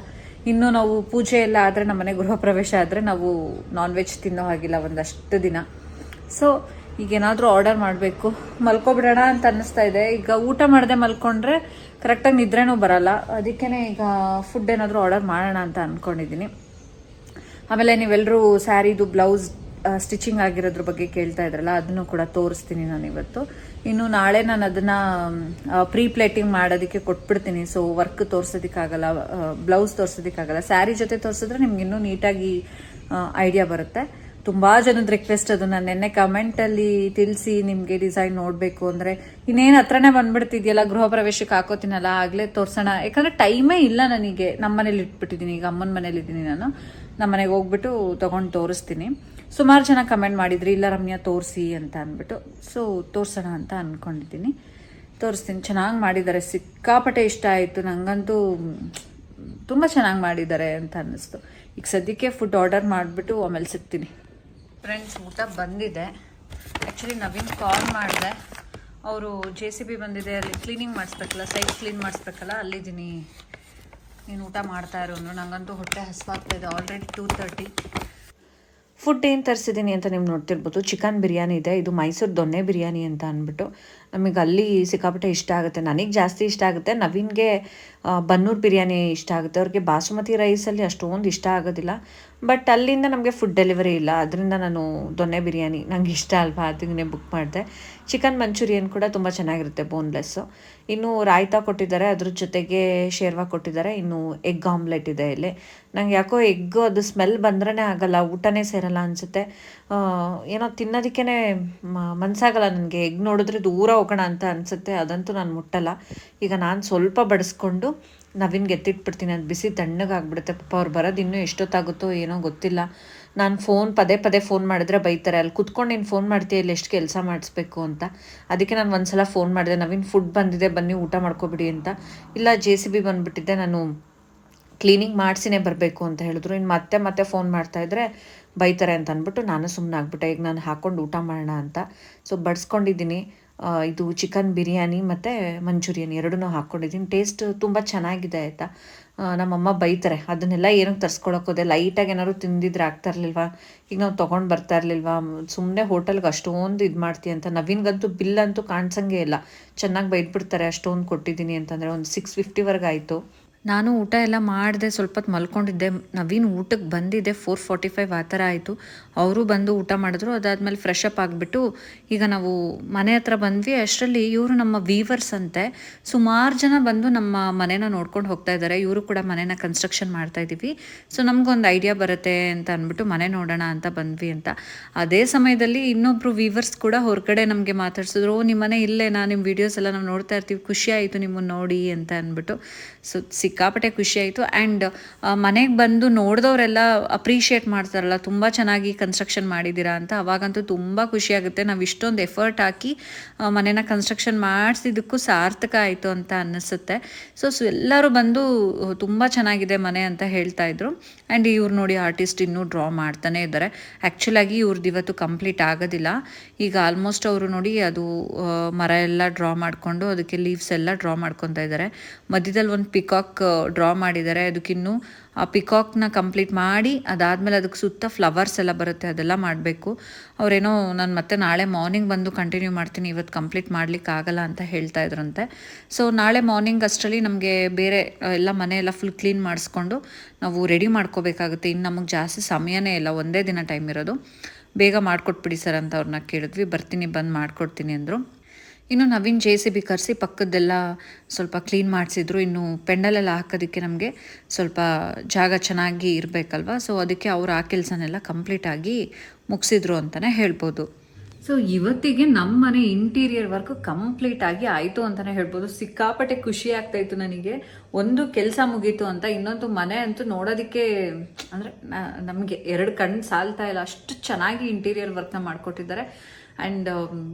ಇನ್ನು ನಾವು ಪೂಜೆ ಎಲ್ಲ ಆದರೆ, ನಮ್ಮನೆ ಗೃಹ ಪ್ರವೇಶ ಆದರೆ ನಾವು ನಾನ್ ವೆಜ್ ತಿನ್ನೋ ಹಾಗಿಲ್ಲ ಒಂದಷ್ಟು ದಿನ. ಸೊ ಈಗೇನಾದರೂ ಆರ್ಡರ್ ಮಾಡಬೇಕು. ಮಲ್ಕೊಬಿಡೋಣ ಅಂತ ಅನ್ನಿಸ್ತಾ ಇದೆ. ಈಗ ಊಟ ಮಾಡದೆ ಮಲ್ಕೊಂಡ್ರೆ ಕರೆಕ್ಟಾಗಿ ನಿದ್ರೆನೂ ಬರಲ್ಲ. ಅದಕ್ಕೇ ಈಗ ಫುಡ್ ಏನಾದರೂ ಆರ್ಡರ್ ಮಾಡೋಣ ಅಂತ ಅಂದ್ಕೊಂಡಿದ್ದೀನಿ. ಆಮೇಲೆ ನೀವೆಲ್ಲರೂ ಸ್ಯಾರಿದು ಬ್ಲೌಸ್ ಸ್ಟಿಚಿಂಗ್ ಆಗಿರೋದ್ರ ಬಗ್ಗೆ ಕೇಳ್ತಾ ಇದ್ರಲ್ಲ, ಅದನ್ನು ಕೂಡ ತೋರಿಸ್ತೀನಿ ನಾನು ಇವತ್ತು. ಇನ್ನು ನಾಳೆ ನಾನು ಅದನ್ನು ಪ್ರೀ ಪ್ಲೇಟಿಂಗ್ ಮಾಡೋದಕ್ಕೆ ಕೊಟ್ಬಿಡ್ತೀನಿ. ಸೊ ವರ್ಕ್ ತೋರಿಸೋದಕ್ಕಾಗಲ್ಲ, ಬ್ಲೌಸ್ ತೋರಿಸೋದಕ್ಕಾಗಲ್ಲ. ಸ್ಯಾರಿ ಜೊತೆ ತೋರಿಸಿದ್ರೆ ನಿಮ್ಗೆ ಇನ್ನೂ ನೀಟಾಗಿ ಐಡಿಯಾ ಬರುತ್ತೆ. ತುಂಬ ಜನದ ರಿಕ್ವೆಸ್ಟ್ ಅದು. ನಾನು ನೆನ್ನೆ ಕಮೆಂಟಲ್ಲಿ ತಿಳಿಸಿ ನಿಮಗೆ ಡಿಸೈನ್ ನೋಡಬೇಕು ಅಂದರೆ, ಇನ್ನೇನು ಹತ್ರನೇ ಬಂದ್ಬಿಡ್ತಿದ್ಯಲ್ಲ, ಗೃಹ ಪ್ರವೇಶಕ್ಕೆ ಹಾಕೋತೀನಲ್ಲ, ಆಗಲೇ ತೋರಿಸೋಣ. ಯಾಕಂದರೆ ಟೈಮೇ ಇಲ್ಲ ನನಗೆ. ನಮ್ಮ ಮನೇಲಿ ಇಟ್ಬಿಟ್ಟಿದ್ದೀನಿ. ಈಗ ಅಮ್ಮನ ಮನೇಲಿದ್ದೀನಿ ನಾನು. ನಮ್ಮ ಮನೆಗೆ ಹೋಗ್ಬಿಟ್ಟು ತೊಗೊಂಡು ತೋರಿಸ್ತೀನಿ. ಸುಮಾರು ಜನ ಕಮೆಂಟ್ ಮಾಡಿದ್ರಿ, ಇಲ್ಲ ರಮ್ಯಾ ತೋರಿಸಿ ಅಂತ ಅಂದ್ಬಿಟ್ಟು. ಸೊ ತೋರಿಸೋಣ ಅಂತ ಅಂದ್ಕೊಂಡಿದ್ದೀನಿ. ತೋರಿಸ್ತೀನಿ. ಚೆನ್ನಾಗಿ ಮಾಡಿದ್ದಾರೆ, ಸಿಕ್ಕಾಪಟ್ಟೆ ಇಷ್ಟ ಆಯಿತು ನನಗಂತೂ. ತುಂಬ ಚೆನ್ನಾಗಿ ಮಾಡಿದ್ದಾರೆ ಅಂತ ಅನ್ನಿಸ್ತು. ಈಗ ಸದ್ಯಕ್ಕೆ ಫುಡ್ ಆರ್ಡರ್ ಮಾಡಿಬಿಟ್ಟು ಆಮೇಲೆ ಸಿಗ್ತೀನಿ. ಫ್ರೆಂಡ್ಸ್, ಊಟ ಬಂದಿದೆ. ಆ್ಯಕ್ಚುಲಿ ನವೀನ್ ಕಾಲ್ ಮಾಡಿದೆ. ಅವರು JCB ಬಂದಿದೆ, ಅಲ್ಲಿ ಕ್ಲೀನಿಂಗ್ ಮಾಡಿಸ್ಬೇಕಲ್ಲ, ಸೈಟ್ ಕ್ಲೀನ್ ಮಾಡಿಸ್ಬೇಕಲ್ಲ, ಅಲ್ಲಿದ್ದೀನಿ ನೀನು ಊಟ ಮಾಡ್ತಾ ಇರೋ ನಂಗಂತೂ ಹೊಟ್ಟೆ ಹಸ್ವಾಗ್ತಾ ಇದೆ. ಆಲ್ರೆಡಿ 2:30. ಫುಡ್ ಏನು ತರಿಸಿದ್ದೀನಿ ಅಂತ ನೀವು ನೋಡ್ತಿರ್ಬೋದು. ಚಿಕನ್ ಬಿರಿಯಾನಿ ಇದೆ. ಇದು ಮೈಸೂರು ದೊನ್ನೆ ಬಿರಿಯಾನಿ ಅಂತ ಅಂದ್ಬಿಟ್ಟು ನಮಗೆ ಅಲ್ಲಿ ಸಿಕ್ಕಾಪಟ್ಟೆ ಇಷ್ಟ ಆಗುತ್ತೆ. ನನಗೆ ಜಾಸ್ತಿ ಇಷ್ಟ ಆಗುತ್ತೆ. ನವೀನ್ಗೆ ಬನ್ನೂರು ಬಿರಿಯಾನಿ ಇಷ್ಟ ಆಗುತ್ತೆ. ಅವ್ರಿಗೆ ಬಾಸುಮತಿ ರೈಸಲ್ಲಿ ಅಷ್ಟೊಂದು ಇಷ್ಟ ಆಗೋದಿಲ್ಲ. ಬಟ್ ಅಲ್ಲಿಂದ ನಮಗೆ ಫುಡ್ ಡೆಲಿವರಿ ಇಲ್ಲ, ಅದರಿಂದ ನಾನು ದೊನ್ನೆ ಬಿರಿಯಾನಿ ನನಗೆ ಇಷ್ಟ ಅಲ್ವಾ, ಅದನ್ನೇ ಬುಕ್ ಮಾಡಿದೆ. ಚಿಕನ್ ಮಂಚೂರಿಯನ್ ಕೂಡ ತುಂಬ ಚೆನ್ನಾಗಿರುತ್ತೆ, ಬೋನ್ಲೆಸ್ಸು. ಇನ್ನು ರಾಯ್ತಾ ಕೊಟ್ಟಿದ್ದಾರೆ, ಅದ್ರ ಜೊತೆಗೆ ಶೇರ್ವಾ ಕೊಟ್ಟಿದ್ದಾರೆ. ಇನ್ನು ಎಗ್ ಆಮ್ಲೆಟ್ ಇದೆ ಇಲ್ಲಿ. ನಂಗೆ ಯಾಕೋ ಎಗ್ಗು ಅದು ಸ್ಮೆಲ್ ಬಂದ್ರೇ ಆಗಲ್ಲ, ಊಟನೇ ಸೇರಲ್ಲ ಅನಿಸುತ್ತೆ. ಏನೋ ತಿನ್ನೋದಕ್ಕೇ ಮನಸ್ಸಾಗಲ್ಲ ನನಗೆ. ಎಗ್ ನೋಡಿದ್ರೆ ದೂರ ಹೋಗೋಣ ಅಂತ ಅನಿಸುತ್ತೆ, ಅದಂತೂ ನಾನು ಮುಟ್ಟಲ್ಲ. ಈಗ ನಾನು ಸ್ವಲ್ಪ ಬಡಿಸ್ಕೊಂಡು ನವೀನ್ಗೆ ಎತ್ತಿಟ್ಬಿಡ್ತೀನಿ. ಅದು ಬಿಸಿ ತಣ್ಣಗಾಗ್ಬಿಡುತ್ತೆ. ಪಾಪ ಅವ್ರು ಬರೋದು ಇನ್ನೂ ಎಷ್ಟೊತ್ತಾಗುತ್ತೋ ಏನೋ ಗೊತ್ತಿಲ್ಲ. ನಾನು ಪದೇ ಪದೇ ಫೋನ್ ಮಾಡಿದ್ರೆ ಬೈತಾರೆ, ಅಲ್ಲಿ ಕುತ್ಕೊಂಡು ನೀನು ಫೋನ್ ಮಾಡ್ತೀಯ, ಇಲ್ಲಿ ಎಷ್ಟು ಕೆಲಸ ಮಾಡಿಸ್ಬೇಕು ಅಂತ. ಅದಕ್ಕೆ ನಾನು ಒಂದ್ಸಲ ಫೋನ್ ಮಾಡಿದೆ, ನವೀನ್ ಫುಡ್ ಬಂದಿದೆ ಬನ್ನಿ ಊಟ ಮಾಡ್ಕೊಬಿಡಿ ಅಂತ. ಇಲ್ಲ JCB ಬಂದುಬಿಟ್ಟಿದ್ದೆ, ನಾನು ಕ್ಲೀನಿಂಗ್ ಮಾಡಿಸಿನೇ ಬರಬೇಕು ಅಂತ ಹೇಳಿದ್ರು. ಇನ್ನು ಮತ್ತೆ ಫೋನ್ ಮಾಡ್ತಾಯಿದ್ರೆ ಬೈತಾರೆ ಅಂತ ಅಂದ್ಬಿಟ್ಟು ನಾನು ಸುಮ್ಮನೆ ಆಗ್ಬಿಟ್ಟೆ. ಈಗ ನಾನು ಹಾಕ್ಕೊಂಡು ಊಟ ಮಾಡೋಣ ಅಂತ ಸೊ ಬಡಿಸ್ಕೊಂಡಿದ್ದೀನಿ. ಇದು ಚಿಕನ್ ಬಿರಿಯಾನಿ ಮತ್ತು ಮಂಚೂರಿಯನ್ ಎರಡೂ ಹಾಕ್ಕೊಂಡಿದ್ದೀನಿ. ಟೇಸ್ಟ್ ತುಂಬ ಚೆನ್ನಾಗಿದೆ ಆಯಿತಾ. ನಮ್ಮಮ್ಮ ಬೈತಾರೆ, ಅದನ್ನೆಲ್ಲ ಏನಕ್ಕೆ ತರಿಸ್ಕೊಳಕ್ಕೋದೆ, ಲೈಟಾಗಿ ಏನಾದ್ರು ತಿಂದಿದ್ರೆ ಆಗ್ತಾ ಇರಲಿಲ್ವಾ, ಈಗ ನಾವು ತೊಗೊಂಡು ಬರ್ತಾ ಇರಲಿಲ್ವಾ, ಸುಮ್ಮನೆ ಹೋಟೆಲ್ಗೆ ಅಷ್ಟೊಂದು ಇದು ಮಾಡ್ತೀಯ ಅಂತ. ನವೀನ್ಗಂತೂ ಬಿಲ್ ಅಂತೂ ಕಾಣಿಸಂಗೆ ಇಲ್ಲ, ಚೆನ್ನಾಗಿ ಬೈದ್ಬಿಡ್ತಾರೆ ಅಷ್ಟೊಂದು ಕೊಟ್ಟಿದ್ದೀನಿ ಅಂತಂದರೆ. ಒಂದು 650ವರೆಗೆ ಆಯಿತು. ನಾನು ಊಟ ಎಲ್ಲ ಮಾಡಿದೆ, ಸ್ವಲ್ಪ ಹೊತ್ತು ಮಲ್ಕೊಂಡಿದ್ದೆ. ನವೀನ್ ಊಟಕ್ಕೆ ಬಂದಿದ್ದೆ 4:45 ಆ ಥರ ಆಯಿತು. ಅವರು ಬಂದು ಊಟ ಮಾಡಿದ್ರು. ಅದಾದಮೇಲೆ ಫ್ರೆಶ್ ಅಪ್ ಆಗಿಬಿಟ್ಟು ಈಗ ನಾವು ಮನೆ ಹತ್ರ ಬಂದ್ವಿ. ಅಷ್ಟರಲ್ಲಿ ಇವರು ನಮ್ಮ ವೀವರ್ಸ್ ಅಂತೆ, ಸುಮಾರು ಜನ ಬಂದು ನಮ್ಮ ಮನೇನ ನೋಡ್ಕೊಂಡು ಹೋಗ್ತಾ ಇದ್ದಾರೆ. ಇವರು ಕೂಡ ಮನೇನ ಕನ್ಸ್ಟ್ರಕ್ಷನ್ ಮಾಡ್ತಾಯಿದ್ದೀವಿ, ಸೊ ನಮಗೊಂದು ಐಡಿಯಾ ಬರುತ್ತೆ ಅಂತ ಅಂದ್ಬಿಟ್ಟು ಮನೆ ನೋಡೋಣ ಅಂತ ಬಂದ್ವಿ ಅಂತ. ಅದೇ ಸಮಯದಲ್ಲಿ ಇನ್ನೊಬ್ಬರು ವೀವರ್ಸ್ ಕೂಡ ಹೊರಗಡೆ ನಮಗೆ ಮಾತಾಡ್ಸಿದ್ರು, ನಿಮ್ಮ ಮನೆ ಇಲ್ಲೇನಾ, ನಿಮ್ಮ ವೀಡಿಯೋಸ್ ಎಲ್ಲ ನಾವು ನೋಡ್ತಾ ಇರ್ತೀವಿ, ಖುಷಿ ಆಯಿತು ನಿಮ್ಮನ್ನು ನೋಡಿ ಅಂತ ಅಂದ್ಬಿಟ್ಟು. ಸೊ ಸಿಕ್ಕಾಪಟ್ಟೆ ಖುಷಿ ಆಯಿತು. ಆ್ಯಂಡ್ ಮನೆಗೆ ಬಂದು ನೋಡಿದವರೆಲ್ಲ ಅಪ್ರಿಷಿಯೇಟ್ ಮಾಡ್ತಾರಲ್ಲ, ತುಂಬ ಚೆನ್ನಾಗಿ ಕನ್ಸ್ಟ್ರಕ್ಷನ್ ಮಾಡಿದ್ದೀರಾ ಅಂತ. ಅವಾಗಂತೂ ತುಂಬ ಖುಷಿಯಾಗುತ್ತೆ. ನಾವು ಇಷ್ಟೊಂದು ಎಫರ್ಟ್ ಹಾಕಿ ಮನೇನ ಕನ್ಸ್ಟ್ರಕ್ಷನ್ ಮಾಡಿಸಿದ್ದಕ್ಕೂ ಸಾರ್ಥಕ ಆಯಿತು ಅಂತ ಅನ್ನಿಸುತ್ತೆ. ಸೊ ಎಲ್ಲರೂ ಬಂದು ತುಂಬ ಚೆನ್ನಾಗಿದೆ ಮನೆ ಅಂತ ಹೇಳ್ತಾ ಇದ್ರು. ಆ್ಯಂಡ್ ಇವ್ರು ನೋಡಿ ಆರ್ಟಿಸ್ಟ್ ಇನ್ನೂ ಡ್ರಾ ಮಾಡ್ತಾನೆ ಇದ್ದಾರೆ. ಆ್ಯಕ್ಚುಲಾಗಿ ಇವ್ರದ್ದು ಇವತ್ತು ಕಂಪ್ಲೀಟ್ ಆಗೋದಿಲ್ಲ. ಈಗ ಆಲ್ಮೋಸ್ಟ್ ಅವರು ನೋಡಿ ಅದು ಮರ ಎಲ್ಲ ಡ್ರಾ ಮಾಡಿಕೊಂಡು ಅದಕ್ಕೆ ಲೀವ್ಸ್ ಎಲ್ಲ ಡ್ರಾ ಮಾಡ್ಕೊತಾ ಇದ್ದಾರೆ. ಮಧ್ಯದಲ್ಲಿ ಒಂದು ಪಿಕಾಕ್ ಡ್ರಾ ಮಾಡಿದ್ದಾರೆ. ಅದಕ್ಕಿನ್ನೂ ಆ ಪಿಕಾಕ್ನ ಕಂಪ್ಲೀಟ್ ಮಾಡಿ ಅದಾದಮೇಲೆ ಅದಕ್ಕೆ ಸುತ್ತ ಫ್ಲವರ್ಸ್ ಎಲ್ಲ ಬರುತ್ತೆ, ಅದೆಲ್ಲ ಮಾಡಬೇಕು. ಅವರೇನೋ ನಾನು ಮತ್ತೆ ನಾಳೆ ಮಾರ್ನಿಂಗ್ ಬಂದು ಕಂಟಿನ್ಯೂ ಮಾಡ್ತೀನಿ, ಇವತ್ತು ಕಂಪ್ಲೀಟ್ ಮಾಡಲಿಕ್ಕೆ ಆಗಲ್ಲ ಅಂತ ಹೇಳ್ತಾ ಇದ್ರಂತೆ. ಸೊ ನಾಳೆ ಮಾರ್ನಿಂಗ್ ಅಷ್ಟರಲ್ಲಿ ನಮಗೆ ಬೇರೆ ಎಲ್ಲ ಮನೆ ಎಲ್ಲ ಫುಲ್ ಕ್ಲೀನ್ ಮಾಡಿಸ್ಕೊಂಡು ನಾವು ರೆಡಿ ಮಾಡ್ಕೋಬೇಕಾಗುತ್ತೆ. ಇನ್ನು ನಮಗೆ ಜಾಸ್ತಿ ಸಮಯನೇ ಇಲ್ಲ, ಒಂದೇ ದಿನ ಟೈಮ್ ಇರೋದು. ಬೇಗ ಮಾಡಿಕೊಟ್ಬಿಡಿ ಸರ್ ಅಂತ ಅವ್ರನ್ನ ಕೇಳಿದ್ವಿ. ಬರ್ತೀನಿ, ಬಂದು ಮಾಡಿಕೊಡ್ತೀನಿ ಅಂದರು. ಇನ್ನು ನವೀನ್ JCB ಕರೆಸಿ ಪಕ್ಕದ್ದೆಲ್ಲ ಸ್ವಲ್ಪ ಕ್ಲೀನ್ ಮಾಡಿಸಿದ್ರು. ಇನ್ನು ಪೆಂಡಲೆಲ್ಲ ಹಾಕೋದಕ್ಕೆ ನಮಗೆ ಸ್ವಲ್ಪ ಜಾಗ ಚೆನ್ನಾಗಿ ಇರಬೇಕಲ್ವ, ಸೊ ಅದಕ್ಕೆ ಅವರು ಆ ಕೆಲಸನೆಲ್ಲ ಕಂಪ್ಲೀಟಾಗಿ ಮುಗಿಸಿದ್ರು ಅಂತಲೇ ಹೇಳ್ಬೋದು. ಸೊ ಇವತ್ತಿಗೆ ನಮ್ಮ ಮನೆ ಇಂಟೀರಿಯರ್ ವರ್ಕ್ ಕಂಪ್ಲೀಟ್ ಆಗಿ ಆಯಿತು ಅಂತಲೇ ಹೇಳ್ಬೋದು. ಸಿಕ್ಕಾಪಟ್ಟೆ ಖುಷಿ ಆಗ್ತಾಯಿತ್ತು ನನಗೆ. ಒಂದು ಕೆಲಸ ಮುಗೀತು ಅಂತ, ಇನ್ನೊಂದು ಮನೆ ಅಂತೂ ನೋಡೋದಕ್ಕೆ ಅಂದರೆ ನಮಗೆ ಎರಡು ಕಣ್ಣು ಸಾಲ್ತಾ ಇಲ್ಲ, ಅಷ್ಟು ಚೆನ್ನಾಗಿ ಇಂಟೀರಿಯರ್ ವರ್ಕ್ನ ಮಾಡಿಕೊಟ್ಟಿದ್ದಾರೆ. ಆ್ಯಂಡ್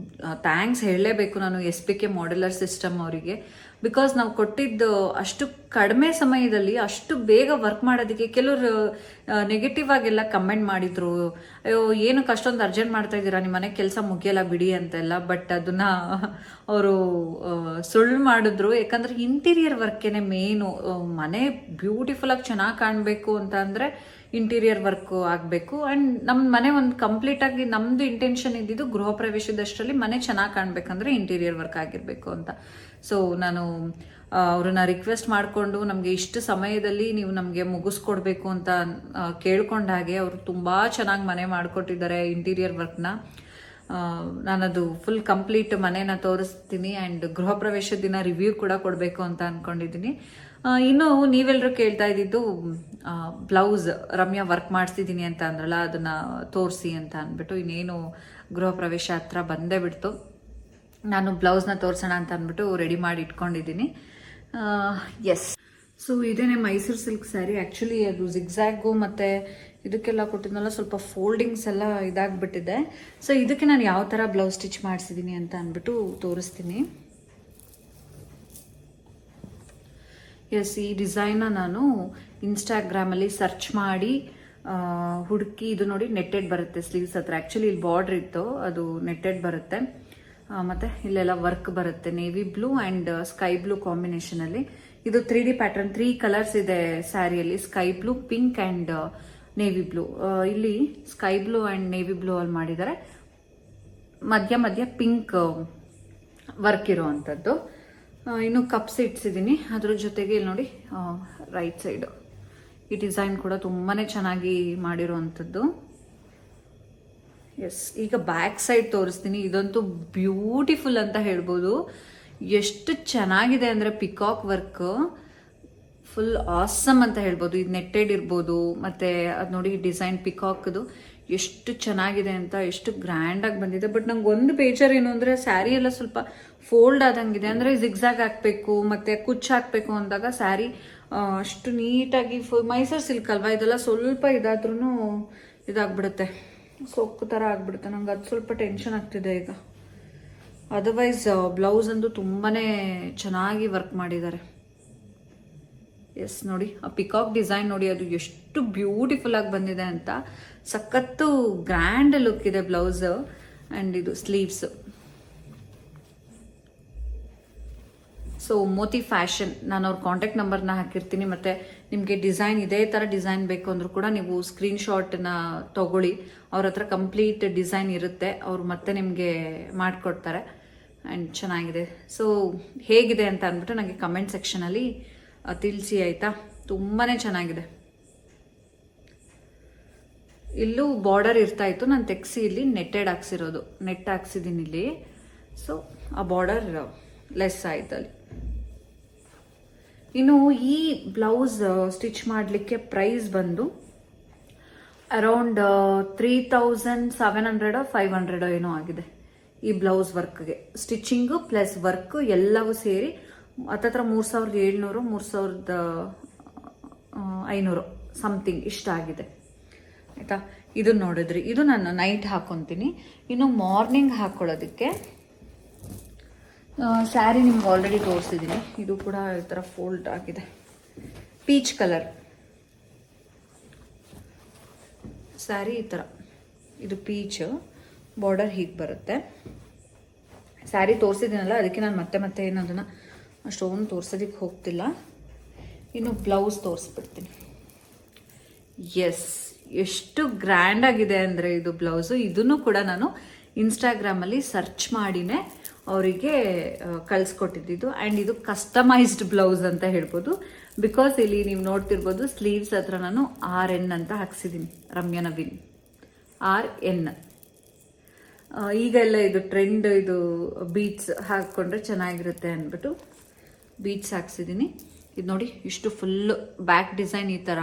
ಥ್ಯಾಂಕ್ಸ್ ಹೇಳಲೇಬೇಕು ನಾನು SPK ಮಾಡ್ಯುಲರ್ ಸಿಸ್ಟಮ್ ಅವರಿಗೆ. ಬಿಕಾಸ್ ನಾವು ಕೊಟ್ಟಿದ್ದು ಅಷ್ಟು ಕಡಿಮೆ ಸಮಯದಲ್ಲಿ ಅಷ್ಟು ಬೇಗ ವರ್ಕ್ ಮಾಡೋದಕ್ಕೆ ಕೆಲವರು ನೆಗೆಟಿವ್ ಆಗೆಲ್ಲ ಕಮೆಂಟ್ ಮಾಡಿದ್ರು, ಅಯ್ಯೋ ಏನಕ್ಕೆ ಅಷ್ಟೊಂದು ಅರ್ಜೆಂಟ್ ಮಾಡ್ತಾ ಇದ್ದೀರಾ, ನಿಮ್ಮ ಮನೆ ಕೆಲಸ ಮುಗಿಯಲ್ಲ ಬಿಡಿ ಅಂತೆಲ್ಲ. ಬಟ್ ಅದನ್ನ ಅವರು ಸುಳ್ಳು ಮಾಡಿದ್ರು. ಯಾಕಂದರೆ ಇಂಟೀರಿಯರ್ ವರ್ಕೇನೆ ಮೇನು. ಮನೆ ಬ್ಯೂಟಿಫುಲ್ಲಾಗಿ ಚೆನ್ನಾಗಿ ಕಾಣಬೇಕು ಅಂತ ಅಂದರೆ ಇಂಟೀರಿಯರ್ ವರ್ಕ್ ಆಗಬೇಕು. ಆ್ಯಂಡ್ ನಮ್ಮ ಮನೆ ಒಂದು ಕಂಪ್ಲೀಟಾಗಿ ನಮ್ಮದು ಇಂಟೆನ್ಷನ್ ಇದ್ದಿದ್ದು ಗೃಹ ಪ್ರವೇಶದಷ್ಟರಲ್ಲಿ ಮನೆ ಚೆನ್ನಾಗಿ ಕಾಣಬೇಕಂದ್ರೆ ಇಂಟೀರಿಯರ್ ವರ್ಕ್ ಆಗಿರಬೇಕು ಅಂತ. ಸೊ ನಾನು ಅವ್ರನ್ನ ರಿಕ್ವೆಸ್ಟ್ ಮಾಡಿಕೊಂಡು ನಮಗೆ ಇಷ್ಟು ಸಮಯದಲ್ಲಿ ನೀವು ನಮಗೆ ಮುಗಿಸ್ಕೊಡ್ಬೇಕು ಅಂತ ಕೇಳ್ಕೊಂಡ ಹಾಗೆ ಅವರು ತುಂಬ ಚೆನ್ನಾಗಿ ಮನೆ ಮಾಡಿಕೊಟ್ಟಿದ್ದಾರೆ ಇಂಟೀರಿಯರ್ ವರ್ಕ್ನ. ನಾನದು ಫುಲ್ ಕಂಪ್ಲೀಟ್ ಮನೇನ ತೋರಿಸ್ತೀನಿ. ಆ್ಯಂಡ್ ಗೃಹ ಪ್ರವೇಶದ ದಿನ ರಿವ್ಯೂ ಕೂಡ ಕೊಡಬೇಕು ಅಂತ ಅಂದ್ಕೊಂಡಿದ್ದೀನಿ. ಇನ್ನು ನೀವೆಲ್ಲರೂ ಕೇಳ್ತಾ ಇದ್ದಿದ್ದು ಬ್ಲೌಸ್ ರಮ್ಯಾ ವರ್ಕ್ ಮಾಡಿಸಿದ್ದೀನಿ ಅಂತ ಅಂದ್ರಲ್ಲ, ಅದನ್ನು ತೋರಿಸಿ ಅಂತ ಅಂದ್ಬಿಟ್ಟು. ಇನ್ನೇನು ಗೃಹ ಪ್ರವೇಶ ಹತ್ರ ಬಂದೇ ಬಿಡ್ತು. ನಾನು ಬ್ಲೌಸ್ನ ತೋರಿಸೋಣ ಅಂತ ಅಂದ್ಬಿಟ್ಟು ರೆಡಿ ಮಾಡಿ ಇಟ್ಕೊಂಡಿದ್ದೀನಿ. ಎಸ್, ಸೊ ಇದೇನೆ ಮೈಸೂರು ಸಿಲ್ಕ್ ಸ್ಯಾರಿ. ಆ್ಯಕ್ಚುಲಿ ಅದು ಜಿಗ್ಜ್ಯಾಗು ಮತ್ತು ಇದಕ್ಕೆಲ್ಲ ಕೊಟ್ಟಿದ್ನಲ್ಲ, ಸ್ವಲ್ಪ ಫೋಲ್ಡಿಂಗ್ಸ್ ಎಲ್ಲ ಇದಾಗ್ಬಿಟ್ಟಿದೆ. ಸೊ ಇದಕ್ಕೆ ನಾನು ಯಾವ ಥರ ಬ್ಲೌಸ್ ಸ್ಟಿಚ್ ಮಾಡಿಸಿದ್ದೀನಿ ಅಂತ ಅಂದ್ಬಿಟ್ಟು ತೋರಿಸ್ತೀನಿ. ಎಸ್, ಈ ಡಿಸೈನ್ನ ನಾನು ಇನ್ಸ್ಟಾಗ್ರಾಮಲ್ಲಿ ಸರ್ಚ್ ಮಾಡಿ ಹುಡುಕಿ, ಇದು ನೋಡಿ ನೆಟ್ಟೆಡ್ ಬರುತ್ತೆ ಸ್ಲೀವ್ಸ್ ಹತ್ರ. ಆ್ಯಕ್ಚುಲಿ ಇಲ್ಲಿ ಬಾರ್ಡ್ರ್ ಇತ್ತು, ಅದು ನೆಟ್ಟೆಡ್ ಬರುತ್ತೆ. ಮತ್ತು ಇಲ್ಲೆಲ್ಲ ವರ್ಕ್ ಬರುತ್ತೆ, navy blue and sky blue ಕಾಂಬಿನೇಷನಲ್ಲಿ. ಇದು 3D ಪ್ಯಾಟರ್ನ್, 3 ಕಲರ್ಸ್ ಇದೆ ಸ್ಯಾರಿಯಲ್ಲಿ, sky blue, pink and navy blue. ಇಲ್ಲಿ sky blue and navy blue ಅಲ್ಲಿ ಮಾಡಿದ್ದಾರೆ, ಮಧ್ಯ ಪಿಂಕ್ ವರ್ಕ್ ಇರೋವಂಥದ್ದು. ಇನ್ನು ಕಪ್ಸ್ ಇಡ್ಸಿದ್ದೀನಿ, ಅದ್ರ ಜೊತೆಗೆ ಇಲ್ಲಿ ನೋಡಿ ರೈಟ್ ಸೈಡ್ ಈ ಡಿಸೈನ್ ಕೂಡ ತುಂಬಾನೇ ಚೆನ್ನಾಗಿ ಮಾಡಿರೋವಂಥದ್ದು. ಎಸ್, ಈಗ ಬ್ಯಾಕ್ ಸೈಡ್ ತೋರಿಸ್ತೀನಿ. ಇದಂತೂ ಬ್ಯೂಟಿಫುಲ್ ಅಂತ ಹೇಳ್ಬೋದು. ಎಷ್ಟು ಚೆನ್ನಾಗಿದೆ ಅಂದರೆ ಪಿಕಾಕ್ ವರ್ಕ್ ಫುಲ್ ಆಸಮ್ ಅಂತ ಹೇಳ್ಬೋದು. ಇದು ನೆಟ್ಟೆಡ್ ಇರ್ಬೋದು, ಮತ್ತೆ ಅದು ನೋಡಿ ಡಿಸೈನ್ ಪಿಕಾಕ್ದು ಎಷ್ಟು ಚೆನ್ನಾಗಿದೆ ಅಂತ, ಎಷ್ಟು ಗ್ರ್ಯಾಂಡಾಗಿ ಬಂದಿದೆ. ಬಟ್ ನಂಗೆ ಒಂದು ಬೇಜಾರು ಏನು ಅಂದರೆ ಸ್ಯಾರಿ ಎಲ್ಲ ಸ್ವಲ್ಪ ಫೋಲ್ಡ್ ಆದಂಗಿದೆ. ಅಂದರೆ ಜಿಗ್ಜಾಗ್ ಹಾಕಬೇಕು ಮತ್ತು ಕುಚ್ಚು ಹಾಕಬೇಕು ಅಂದಾಗ ಸ್ಯಾರಿ ಅಷ್ಟು ನೀಟಾಗಿ ಮೈಸೂರು ಸಿಲ್ಕ್ ಅಲ್ವಾ, ಇದೆಲ್ಲ ಸ್ವಲ್ಪ ಇದಾದ್ರೂ ಇದಾಗ್ಬಿಡುತ್ತೆ, ಸೊಕ್ಕು ಥರ ಆಗ್ಬಿಡುತ್ತೆ. ನಂಗೆ ಅದು ಸ್ವಲ್ಪ ಟೆನ್ಷನ್ ಆಗ್ತಿದೆ ಈಗ. ಅದರ್ವೈಸ್ ಬ್ಲೌಸ್ ಅಂತೂ ತುಂಬಾ ಚೆನ್ನಾಗಿ ವರ್ಕ್ ಮಾಡಿದ್ದಾರೆ. ಎಸ್, ನೋಡಿ ಆ ಪಿಕಾಕ್ ಡಿಸೈನ್ ನೋಡಿ, ಅದು ಎಷ್ಟು ಬ್ಯೂಟಿಫುಲ್ ಆಗಿ ಬಂದಿದೆ ಅಂತ. ಸಖತ್ತು ಗ್ರ್ಯಾಂಡ್ ಲುಕ್ ಇದೆ ಬ್ಲೌಸ್. ಆ್ಯಂಡ್ ಇದು ಸ್ಲೀವ್ಸ್. ಸೊ ಮೋತಿ ಫ್ಯಾಷನ್, ನಾನು ಅವ್ರ ಕಾಂಟ್ಯಾಕ್ಟ್ ನಂಬರ್ನ ಹಾಕಿರ್ತೀನಿ. ಮತ್ತು ನಿಮಗೆ ಡಿಸೈನ್ ಇದೇ ಥರ ಡಿಸೈನ್ ಬೇಕು ಅಂದರೂ ಕೂಡ ನೀವು ಸ್ಕ್ರೀನ್ಶಾಟ್ನ ತಗೊಳ್ಳಿ. ಅವ್ರ ಹತ್ರ ಕಂಪ್ಲೀಟ್ ಡಿಸೈನ್ ಇರುತ್ತೆ, ಅವ್ರು ಮತ್ತೆ ನಿಮಗೆ ಮಾಡಿಕೊಡ್ತಾರೆ. ಆ್ಯಂಡ್ ಚೆನ್ನಾಗಿದೆ. ಸೊ ಹೇಗಿದೆ ಅಂತ ಅಂದ್ಬಿಟ್ಟು ನನಗೆ ಕಮೆಂಟ್ ಸೆಕ್ಷನಲ್ಲಿ ತಿಳಿಸಿ ಆಯಿತಾ. ತುಂಬಾ ಚೆನ್ನಾಗಿದೆ. ಇಲ್ಲೂ ಬಾರ್ಡರ್ ಇರ್ತಾ ಇತ್ತು, ನಾನು ತೆಗ್ಸಿ ಇಲ್ಲಿ ನೆಟ್ಟೆಡ್ ಹಾಕ್ಸಿರೋದು, ನೆಟ್ ಹಾಕ್ಸಿದ್ದೀನಿ ಇಲ್ಲಿ. ಸೊ ಆ ಬಾರ್ಡರ್ ಲೆಸ್ ಆಯ್ತು ಅಲ್ಲಿ. ಇನ್ನು ಈ ಬ್ಲೌಸ್ ಸ್ಟಿಚ್ ಮಾಡಲಿಕ್ಕೆ ಪ್ರೈಸ್ ಬಂದು ಅರೌಂಡ್ 3700 500 ಏನೋ ಆಗಿದೆ ಈ ಬ್ಲೌಸ್ ವರ್ಕ್ಗೆ. ಸ್ಟಿಚಿಂಗು ಪ್ಲಸ್ ವರ್ಕ್ ಎಲ್ಲವೂ ಸೇರಿ ಹತ್ತತ್ರ 3700 3500 ಸಮಥಿಂಗ್ ಇಷ್ಟ ಆಗಿದೆ ಆಯಿತಾ. ಇದು ನೋಡಿದ್ರಿ, ಇದು ನಾನು ನೈಟ್ ಹಾಕೊತೀನಿ. ಇನ್ನು ಮಾರ್ನಿಂಗ್ ಹಾಕೊಳ್ಳೋದಕ್ಕೆ ಸ್ಯಾರಿ ನಿಮ್ಗೆ ಆಲ್ರೆಡಿ ತೋರಿಸಿದ್ದೀನಿ. ಇದು ಕೂಡ ಈ ಥರ ಫೋಲ್ಡ್ ಆಗಿದೆ, ಪೀಚ್ ಕಲರ್ ಸ್ಯಾರಿ. ಈ ಥರ ಇದು ಪೀಚ್, ಬಾರ್ಡರ್ ಹೀಗೆ ಬರುತ್ತೆ. ಸ್ಯಾರಿ ತೋರಿಸಿದ್ದೀನಲ್ಲ, ಅದಕ್ಕೆ ನಾನು ಮತ್ತೆ ಏನು ಅದನ್ನು ಅಷ್ಟೊಂದು ತೋರ್ಸೋದಕ್ಕೆ ಹೋಗ್ತಿಲ್ಲ. ಇನ್ನು ಬ್ಲೌಸ್ ತೋರಿಸ್ಬಿಡ್ತೀನಿ. ಎಸ್, ಎಷ್ಟು ಗ್ರ್ಯಾಂಡ್ ಆಗಿದೆ ಅಂದರೆ ಇದು ಬ್ಲೌಸು. ಇದನ್ನು ಕೂಡ ನಾನು ಇನ್ಸ್ಟಾಗ್ರಾಮಲ್ಲಿ ಸರ್ಚ್ ಮಾಡಿನೇ ಅವರಿಗೆ ಕಳಿಸ್ಕೊಟ್ಟಿದ್ದು. ಆ್ಯಂಡ್ ಇದು ಕಸ್ಟಮೈಸ್ಡ್ ಬ್ಲೌಸ್ ಅಂತ ಹೇಳ್ಬೋದು. ಬಿಕಾಸ್ ಇಲ್ಲಿ ನೀವು ನೋಡ್ತಿರ್ಬೋದು, ಸ್ಲೀವ್ಸ್ ಹತ್ರ ನಾನು RN ಅಂತ ಹಾಕ್ಸಿದ್ದೀನಿ, ರಮ್ಯಾ ನವೀನ್ RN. ಈಗ ಎಲ್ಲ ಇದು ಟ್ರೆಂಡ್, ಇದು ಬೀಟ್ಸ್ ಹಾಕ್ಕೊಂಡ್ರೆ ಚೆನ್ನಾಗಿರುತ್ತೆ ಅಂದ್ಬಿಟ್ಟು ಬೀಟ್ಸ್ ಹಾಕ್ಸಿದ್ದೀನಿ. ಇದು ನೋಡಿ, ಇಷ್ಟು ಫುಲ್ಲು ಬ್ಯಾಕ್ ಡಿಸೈನ್ ಈ ಥರ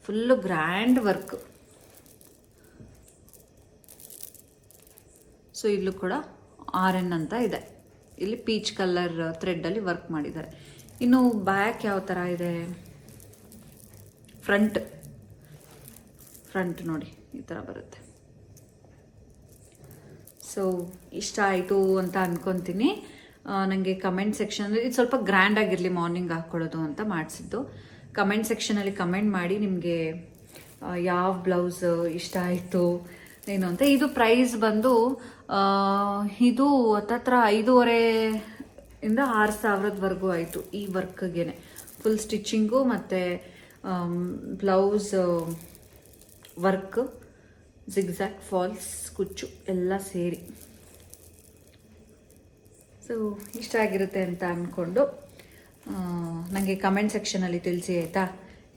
ಫುಲ್ಲು ಗ್ರ್ಯಾಂಡ್ ವರ್ಕ್. ಸೊ ಇಲ್ಲೂ ಕೂಡ RN ಅಂತ ಇದೆ. ಇಲ್ಲಿ ಪೀಚ್ ಕಲರ್ ಥ್ರೆಡ್ಡಲ್ಲಿ ವರ್ಕ್ ಮಾಡಿದ್ದಾರೆ. ಇನ್ನು ಬ್ಯಾಕ್ ಯಾವ ಥರ ಇದೆ, ಫ್ರಂಟ್ ನೋಡಿ ಈ ಥರ ಬರುತ್ತೆ. ಸೊ ಇಷ್ಟ ಆಯಿತು ಅಂತ ಅಂದ್ಕೊತೀನಿ. ನನಗೆ ಕಮೆಂಟ್ ಸೆಕ್ಷನ್, ಇದು ಸ್ವಲ್ಪ ಗ್ರ್ಯಾಂಡ್ ಆಗಿರಲಿ ಮಾರ್ನಿಂಗ್ ಹಾಕ್ಕೊಳ್ಳೋದು ಅಂತ ಮಾಡಿಸಿದ್ದು. ಕಮೆಂಟ್ ಸೆಕ್ಷನಲ್ಲಿ ಕಮೆಂಟ್ ಮಾಡಿ ನಿಮಗೆ ಯಾವ ಬ್ಲೌಸ್ ಇಷ್ಟ ಆಯಿತು ಏನು ಅಂತ. ಇದು ಪ್ರೈಸ್ ಬಂದು ಇದು ಹತ್ತತ್ರ 5500 6000ವರೆಗೂ ಆಯಿತು ಈ ವರ್ಕ್ಗೆ. ಫುಲ್ ಸ್ಟಿಚಿಂಗು ಮತ್ತು ಬ್ಲೌಸ್ ವರ್ಕ್, ಜಿಗ್ಜಾಗ್, ಫಾಲ್ಸ್, ಕುಚ್ಚು ಎಲ್ಲ ಸೇರಿ. ಸೊ ಇಷ್ಟ ಆಗಿರುತ್ತೆ ಅಂತ ಅಂದ್ಕೊಂಡು ನನಗೆ ಕಮೆಂಟ್ ಸೆಕ್ಷನಲ್ಲಿ ತಿಳಿಸಿ ಆಯಿತಾ,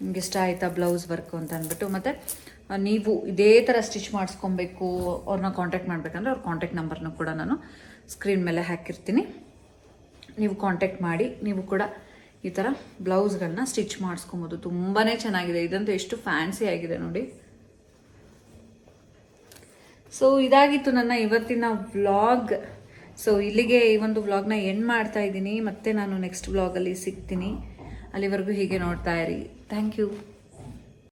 ನಿಮ್ಗೆ ಇಷ್ಟ ಆಯಿತಾ ಬ್ಲೌಸ್ ವರ್ಕು ಅಂತ ಅಂದ್ಬಿಟ್ಟು. ಮತ್ತು ನೀವು ಇದೇ ಥರ ಸ್ಟಿಚ್ ಮಾಡಿಸ್ಕೊಬೇಕು, ಅವ್ರನ್ನ ಕಾಂಟ್ಯಾಕ್ಟ್ ಮಾಡಬೇಕಂದ್ರೆ ಅವ್ರ ಕಾಂಟ್ಯಾಕ್ಟ್ ನಂಬರ್ನ ಕೂಡ ನಾನು ಸ್ಕ್ರೀನ್ ಮೇಲೆ ಹಾಕಿರ್ತೀನಿ. ನೀವು ಕಾಂಟ್ಯಾಕ್ಟ್ ಮಾಡಿ ನೀವು ಕೂಡ ಈ ಥರ ಬ್ಲೌಸ್ಗಳನ್ನ ಸ್ಟಿಚ್ ಮಾಡಿಸ್ಕೊಬೋದು. ತುಂಬಾ ಚೆನ್ನಾಗಿದೆ. ಇದಂತೂ ಎಷ್ಟು ಫ್ಯಾನ್ಸಿ ಆಗಿದೆ ನೋಡಿ. ಸೊ ಇದಾಗಿತ್ತು ನನ್ನ ಇವತ್ತಿನ ವ್ಲಾಗ್. ಸೊ ಇಲ್ಲಿಗೆ ಈ ಒಂದು ವ್ಲಾಗ್ನ ಎಂಡ್ ಮಾಡ್ತಾ ಇದ್ದೀನಿ. ಮತ್ತೆ ನಾನು ನೆಕ್ಸ್ಟ್ ವ್ಲಾಗಲ್ಲಿ ಸಿಗ್ತೀನಿ. ಅಲ್ಲಿವರೆಗೂ ಹೀಗೆ ನೋಡ್ತಾ ಇರಿ. Thank you.